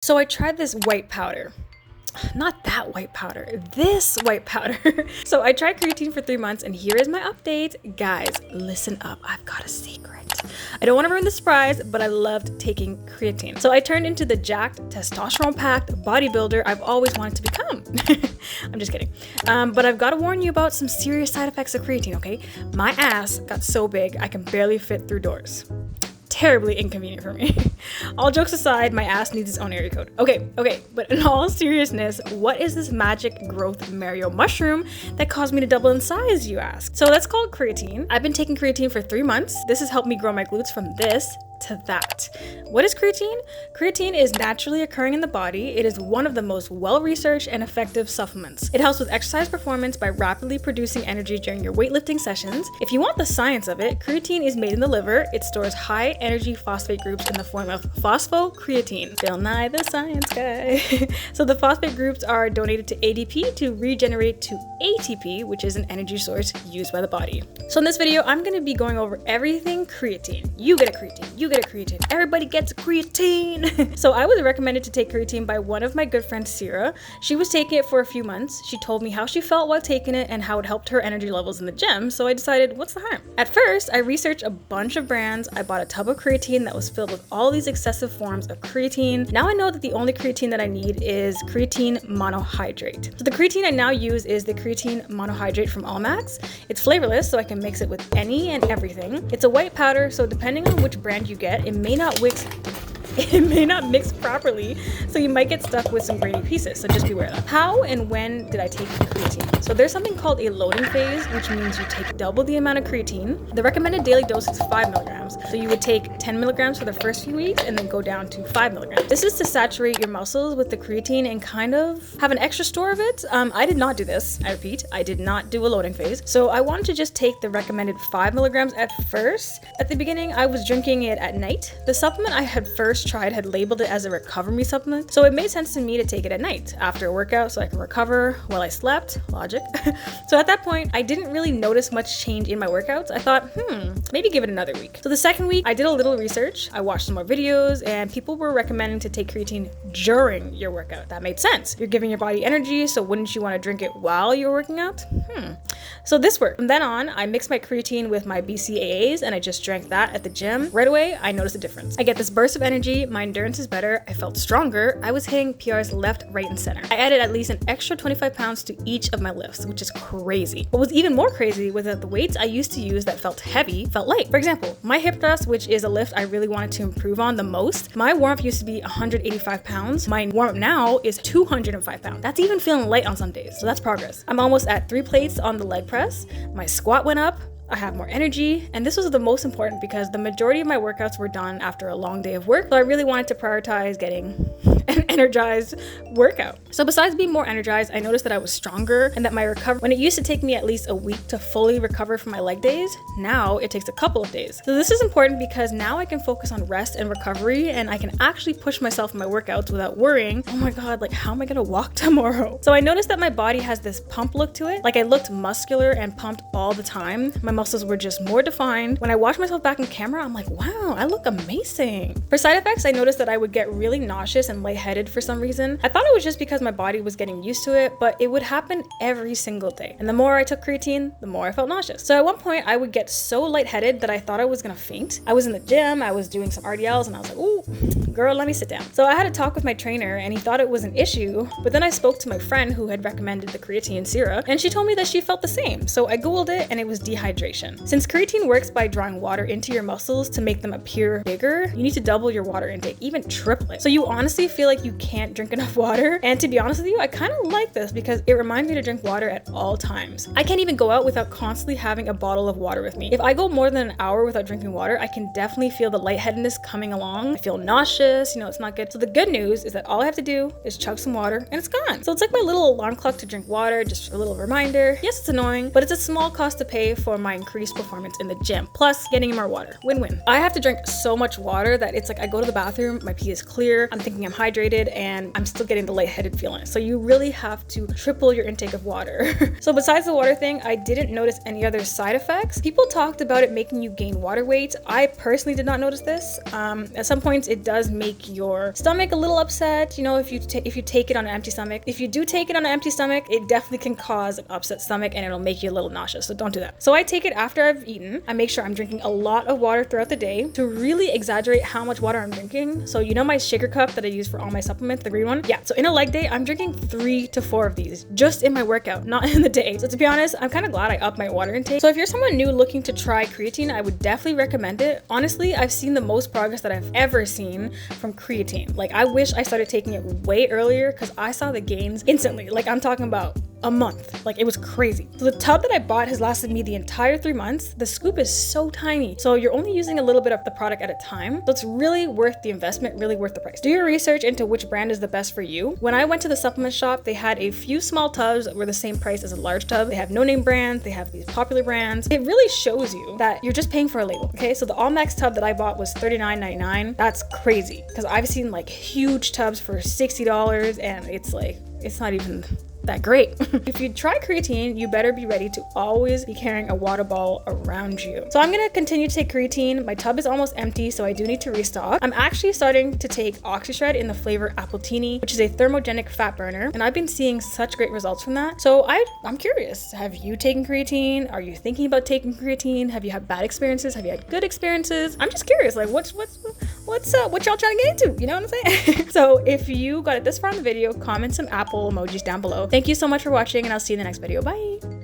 So I tried this white powder. Not that white powder, this white powder. So I tried creatine for 3 months and here is my update. Guys, listen up, I've got a secret. I don't want to ruin the surprise, but I loved taking creatine. So I turned into the jacked, testosterone-packed bodybuilder I've always wanted to become. I'm just kidding. But I've got to warn you about some serious side effects of creatine, okay? My ass got so big I can barely fit through doors. Terribly inconvenient for me. All jokes aside, my ass needs its own area code. Okay, but in all seriousness, what is this magic growth Mario mushroom that caused me to double in size, you ask? So that's called creatine. I've been taking creatine for 3 months. This has helped me grow my glutes from this to that. What is creatine? Creatine is naturally occurring in the body. It is one of the most well-researched and effective supplements. It helps with exercise performance by rapidly producing energy during your weightlifting sessions. If you want the science of it, creatine is made in the liver. It stores high energy phosphate groups in the form of phosphocreatine. Bill Nye the science guy. So the phosphate groups are donated to ADP to regenerate to ATP, which is an energy source used by the body. So in this video, I'm going to be going over everything creatine. You get a creatine. You get a creatine. Everybody gets a creatine. So I was recommended to take creatine by one of my good friends, Sierra. She was taking it for a few months. She told me how she felt while taking it and how it helped her energy levels in the gym. So I decided, what's the harm? At first, I researched a bunch of brands. I bought a tub of creatine that was filled with all these excessive forms of creatine. Now I know that the only creatine that I need is creatine monohydrate. So the creatine I now use is the creatine monohydrate from Allmax. It's flavorless, so I can mix it with any and everything. It's a white powder, so depending on which brand you get, it may not mix properly, so you might get stuck with some grainy pieces, so just beware of that. How and when did I take creatine? So there's something called a loading phase, which means you take double the amount of creatine. The recommended daily dose is 5 milligrams, so you would take 10 milligrams for the first few weeks and then go down to 5 milligrams. This is to saturate your muscles with the creatine and kind of have an extra store of it. I did not do this, I repeat, I did not do a loading phase, so I wanted to just take the recommended 5 milligrams at first. At the beginning, I was drinking it at night. The supplement I had first tried had labeled it as a recover me supplement, so it made sense to me to take it at night after a workout so I can recover while I slept. Logic. So at that point, I didn't really notice much change in my workouts. I thought, maybe give it another week. So the second week, I did a little research. I watched some more videos and people were recommending to take creatine during your workout. That made sense. You're giving your body energy, so wouldn't you want to drink it while you're working out? So this worked. From then on, I mixed my creatine with my BCAAs and I just drank that at the gym. Right away, I noticed a difference. I get this burst of energy, my endurance is better, I felt stronger, I was hitting PRs left, right, and center. I added at least an extra 25 pounds to each of my lifts, which is crazy. What was even more crazy was that the weights I used to use that felt heavy felt light. For example, my hip thrust, which is a lift I really wanted to improve on the most, my warm-up used to be 185 pounds. My warm-up now is 205 pounds. That's even feeling light on some days, so that's progress. I'm almost at 3 plates on the leg press. My squat went up. I have more energy, and this was the most important because the majority of my workouts were done after a long day of work, so I really wanted to prioritize getting an energized workout. So besides being more energized, I noticed that I was stronger and that my recovery, when it used to take me at least a week to fully recover from my leg days, now it takes a couple of days. So this is important because now I can focus on rest and recovery, and I can actually push myself in my workouts without worrying, oh my god, like how am I gonna walk tomorrow? So I noticed that my body has this pump look to it. Like I looked muscular and pumped all the time. My muscles were just more defined. When I watched myself back in camera, I'm like, wow, I look amazing. For side effects, I noticed that I would get really nauseous and lightheaded for some reason. I thought it was just because my body was getting used to it, but it would happen every single day. And the more I took creatine, the more I felt nauseous. So at one point, I would get so lightheaded that I thought I was gonna faint. I was in the gym, I was doing some RDLs, and I was like, ooh, girl, let me sit down. So I had a talk with my trainer, and he thought it was an issue, but then I spoke to my friend who had recommended the creatine syrup, and she told me that she felt the same. So I Googled it, and it was dehydration. Since creatine works by drawing water into your muscles to make them appear bigger, you need to double your water intake, even triple it. So you honestly feel like you can't drink enough water. And to be honest with you, I kind of like this because it reminds me to drink water at all times. I can't even go out without constantly having a bottle of water with me. If I go more than an hour without drinking water, I can definitely feel the lightheadedness coming along. I feel nauseous, it's not good. So the good news is that all I have to do is chug some water and it's gone. So it's like my little alarm clock to drink water, just a little reminder. Yes, it's annoying, but it's a small cost to pay for my increased performance in the gym, plus getting more water. Win-win. I have to drink so much water that it's like I go to the bathroom, my pee is clear, I'm thinking I'm hydrated, dehydrated and I'm still getting the lightheaded feeling. So you really have to triple your intake of water. So besides the water thing, I didn't notice any other side effects. People talked about it making you gain water weight. I personally did not notice this. At some points it does make your stomach a little upset, you know, if you take it on an empty stomach. If you do take it on an empty stomach, it definitely can cause an upset stomach and it'll make you a little nauseous, so don't do that. So I take it after I've eaten. I make sure I'm drinking a lot of water throughout the day to really exaggerate how much water I'm drinking. So you know my shaker cup that I use for all my supplements, the green one? Yeah, so in a leg day, I'm drinking 3 to 4 of these just in my workout, not in the day. So to be honest, I'm kind of glad I upped my water intake. So if you're someone new looking to try creatine, I would definitely recommend it. Honestly, I've seen the most progress that I've ever seen from creatine. Like, I wish I started taking it way earlier because I saw the gains instantly. Like, I'm talking about a month. Like, it was crazy. So the tub that I bought has lasted me the entire 3 months. The scoop is so tiny, so you're only using a little bit of the product at a time. So it's really worth the investment, really worth the price. Do your research into which brand is the best for you. When I went to the supplement shop, they had a few small tubs that were the same price as a large tub. They have no-name brands, they have these popular brands. It really shows you that you're just paying for a label, okay? So the All Max tub that I bought was $39.99. That's crazy, because I've seen like huge tubs for $60 and it's like, it's not even that great. If you try creatine, you better be ready to always be carrying a water bottle around you. So I'm gonna continue to take creatine. My tub is almost empty, so I do need to restock. I'm actually starting to take OxyShred in the flavor Appletini, which is a thermogenic fat burner, and I've been seeing such great results from that. So I'm curious, have you taken creatine? Are you thinking about taking creatine? Have you had bad experiences? Have you had good experiences? I'm just curious, like what y'all trying to get into? You know what I'm saying? So if you got it this far in the video, comment some apple emojis down below. Thank you so much for watching, and I'll see you in the next video. Bye.